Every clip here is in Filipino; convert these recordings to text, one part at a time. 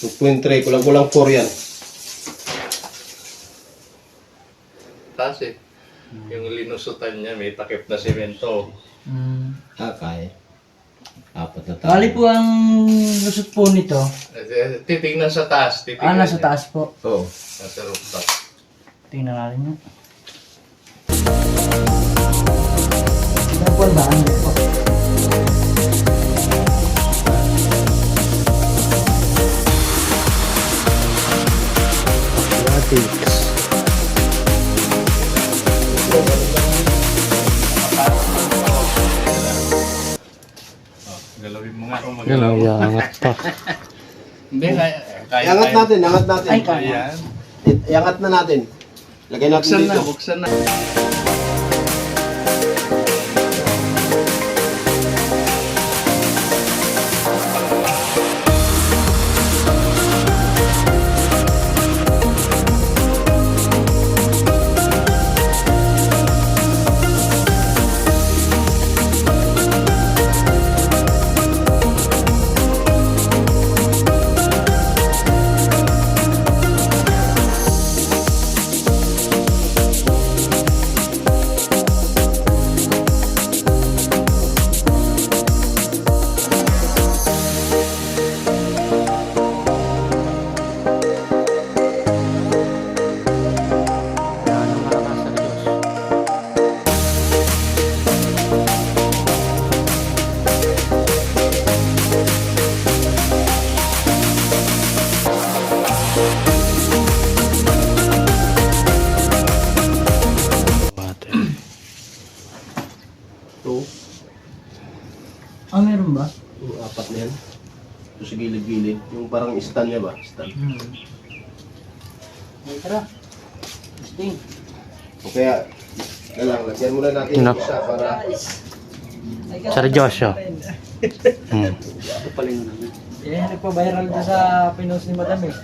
2.3, kulang-kulang 4 yan. Taas eh. Yung linusutan niya, may takip na semento. Kaya. Apat na Kali po ang lusot po nito. Titignan sa taas. Titignan Nasa niya. taas po. Oo. Nasa rooftop. Tingnan natin yun. Ito po ang daan po. Galawin mo nga kung Galaw, angat pa. Hindi, kaya. Iangat natin, iangat natin. Ay, kaya. Ayan. Iangat na natin. Lagay natin Buksan na, dito. buksan na. Ah, meron ba? Yung apat na yan. Ito sa gilid-gilid. Yung parang stand niya ba? Stand. Ay, tara. Sting. O kaya, lagyan muna natin Nak- isa para... Sir Joshua. Ito pala yung namin. Eh, nagpa-viral doon sa pinost ni Madam eh.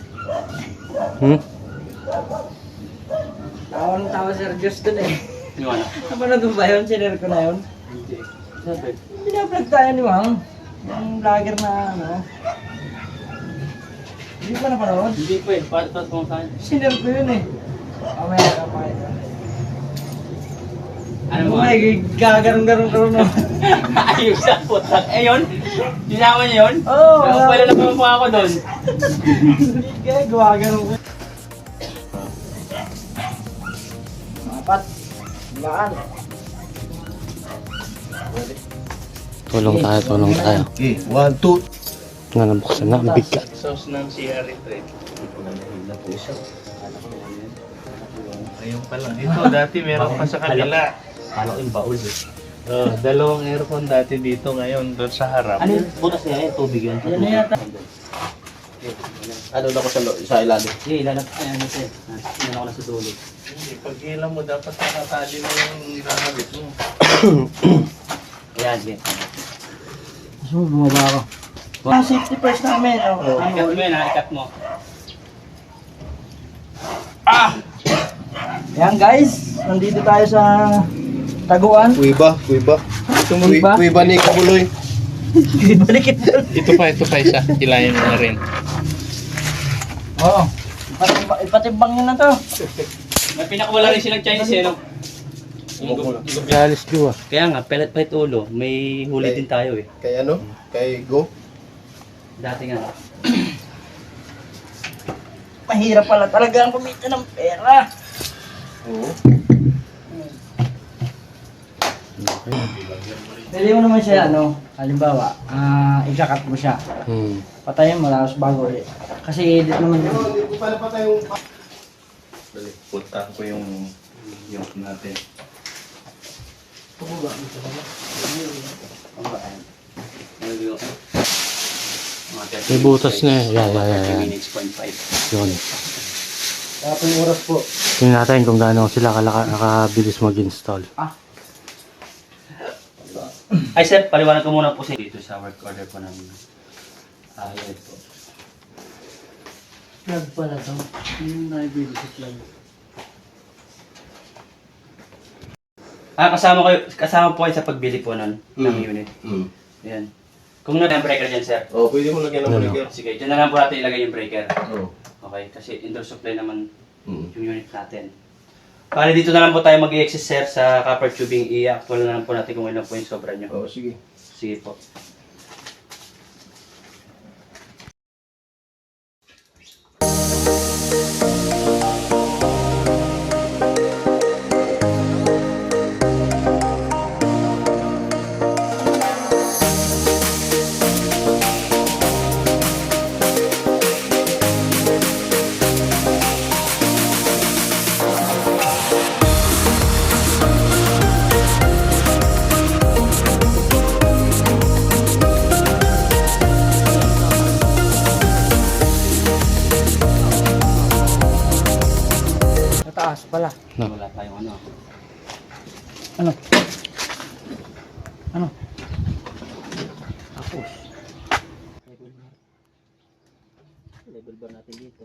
Tawa ng tawa Sir Josh doon eh. Yung ano? Napanood mo ba yun? Sinare ko na yun? Hindi. Sabi. Pinaplug tayo ni Mang. Yung vlogger na ano. Hindi pa napanood? Hindi po eh. Paano mo saan? Sinare ko yun eh. Mamaya ka pa ito. Ano mo? May gagarong-garong na. Ayos na po. Eh yun? Sinama niya yun? Oo. Pwede lang po ako doon. Hindi kaya gagarong ko. Apat. Laan. Tulong tayo. Okay, 1, 2. Nga nabuksan na, ang bigat. Sauce ng CR3. Ayun pa lang. Ito, dati meron pa sa kanila. Kala ko yung baul eh. Dalawang aircon dati dito ngayon, doon sa harap. Ano yung butas niya? Yung tubig yun. Yan na yata. Ano na ko sa ilalim? Sige, ilalap. Ayan, ito eh. Ilan ako na sa dulo. Hindi, pag ilam mo, dapat nakatali mo yung ilalabit mo. Ayan, sige. Gusto mo bumaba ako. Ah, safety first namin. Oh. Ikat mo yun ha, ikat mo. Yan guys, nandito tayo sa Taguan. Kuiba. Kuiba? Kuiba ni Kabuloy. Balikit mo. Ito pa isa. Hilahin mo na rin. Oo. Ipatimbang nyo na to. May pinakawala rin silang Chinese eh, no? Alis ko ah. Kaya nga, pellet fight ulo. May huli din tayo eh. Kay ano? Kay Go. Dati nga. Mahirap pala talaga ang kumita ng pera. Oo. Pwede mo naman siya, ano, halimbawa, ikakat mo siya. Patayin mo, tapos bago ulit. Kasi edit naman yun. Hindi ko pala pa tayong... Dali, puntahan ko yung natin. May butas na eh. Yan. 30 minutes, 0.5. Yun. Tapos yung oras po. Tingnan natin kung gaano sila nakabilis mag-install. Ay sir, paliwanag ko muna po sa dito sa work order po ng ayun po. Plug pala to. Yung naibili sa plug. Kasama po kayo sa pagbili po ng unit. Ayan. Kung na breaker dyan, sir. Oh, pwede mo lagyan ng Ano? breaker. Sige, dyan na lang po natin ilagay yung breaker. Oh. Okay, kasi indoor supply naman Mm. yung unit natin. Bali, dito na lang po tayo mag-i-access, sir, sa copper tubing. I-actual na lang po natin kung ilan po yung sobra nyo. Oh, sige. Sige po. Sa taas pala. Wala tayong ano. Ano? Ano? Tapos. Level ba natin dito?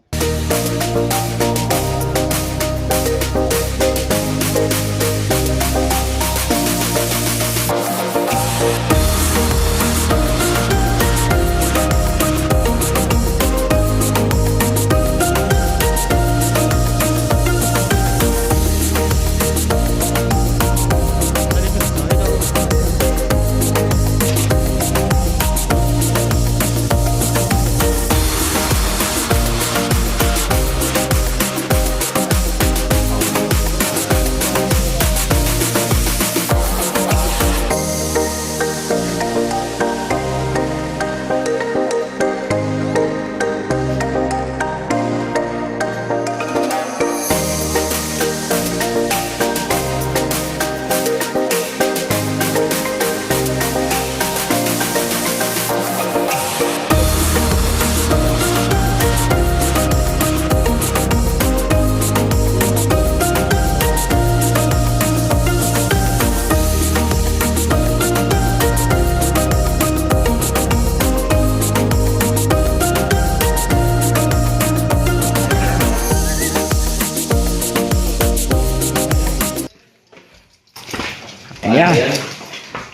Ayan.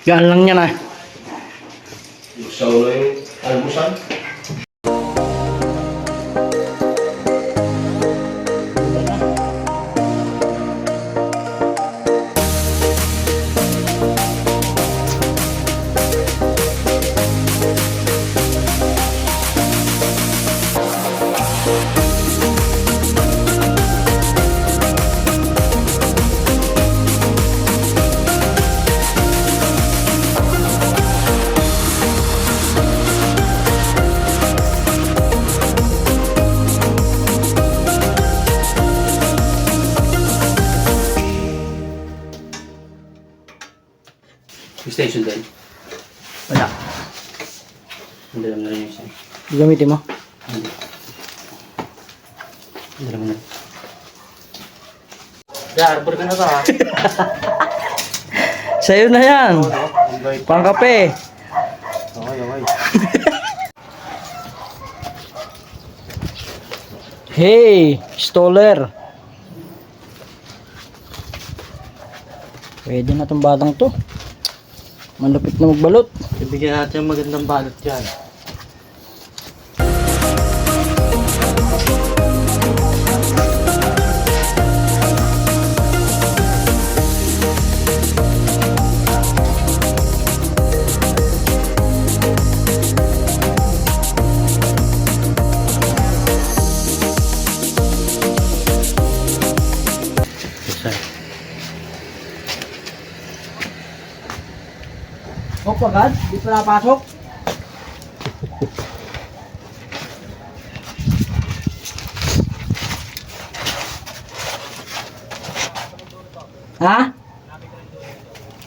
Yan lang yan ah. Buksaw na yung almusal. Yung station din. Wala. Hindi lang na rin yung isa. Gamitin mo. Hindi lang na rin. Arbor ka na ba? Sa'yo na yan. Pangkape. Okay, okay. Hey, stoller. Pwede na tong batang to. Malupit na magbalot. Ibigyan natin yung magandang balot dyan. Hop agad? Di pa napasok? Ha?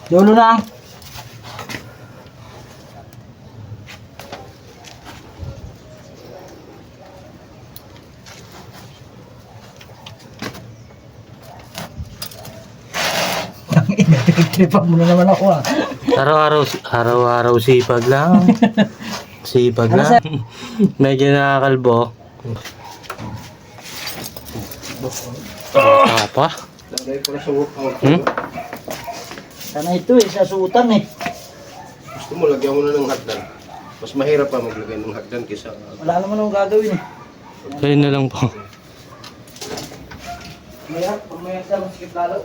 Dulo na. Trip-trip mo na naman ako ah. Araw-araw sipag lang. Sipag Ano, lang. Medyo nakakalbo. Apa? Lagay pala sa workout. Sana ito eh, sa suutan eh. Gusto mo, lagyan mo na ng hotdog. Mas mahirap pa maglagay ng hagdan kaysa Wala naman akong gagawin eh. Kayo na lang po. Mahirap, pag mahirap ka, masikip lalo.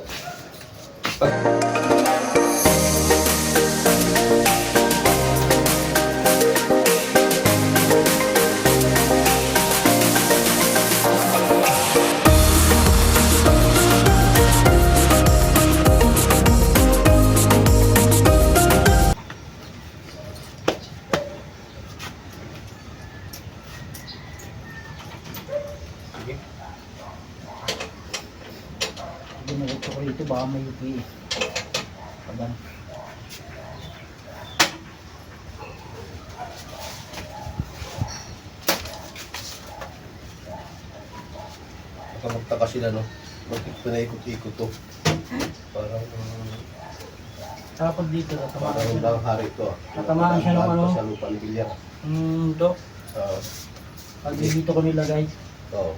Hindi na ito ko rito, baka may UP eh. Pagan. magtaka sila, no? Bakit pinaikot-ikot to? Parang Tapos dito, tatamaan parang siya. lang hari to. Tatamaan siya ng ano? Sa lupa ni Bilyar. Dok, Oo. pag dito ko nilagay, Oo.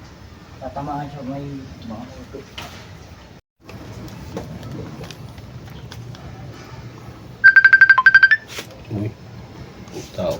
tatamaan siya may mga UP. Uy. Tao.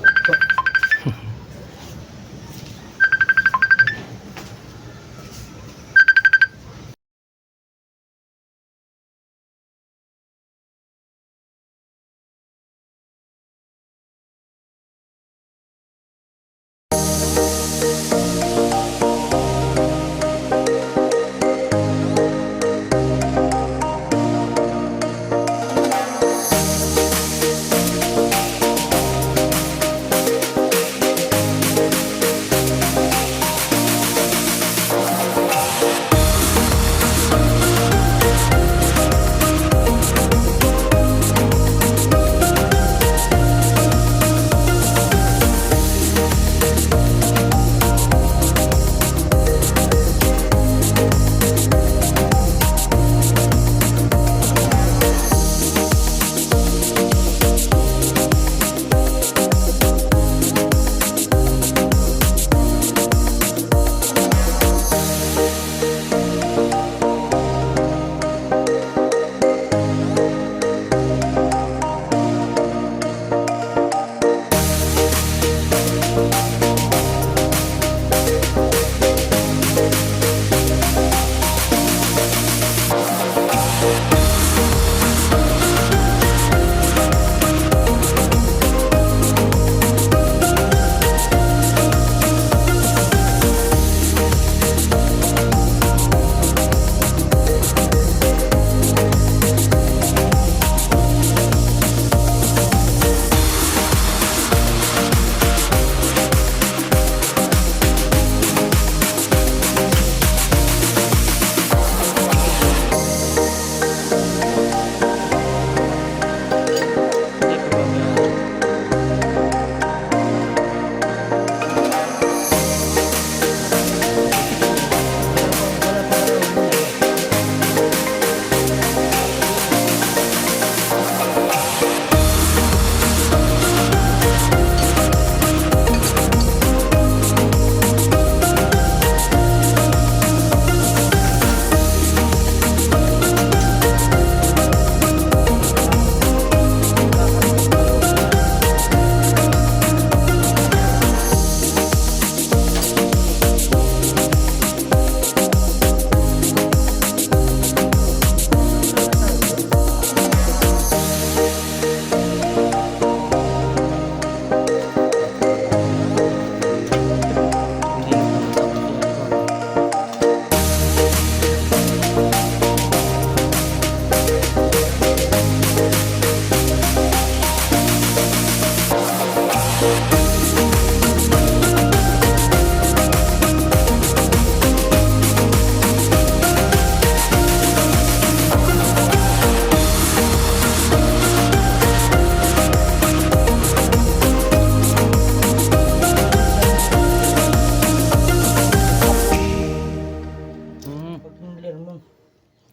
Pag nilir mo,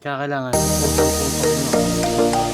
Kakailangan. Putang-putang, no?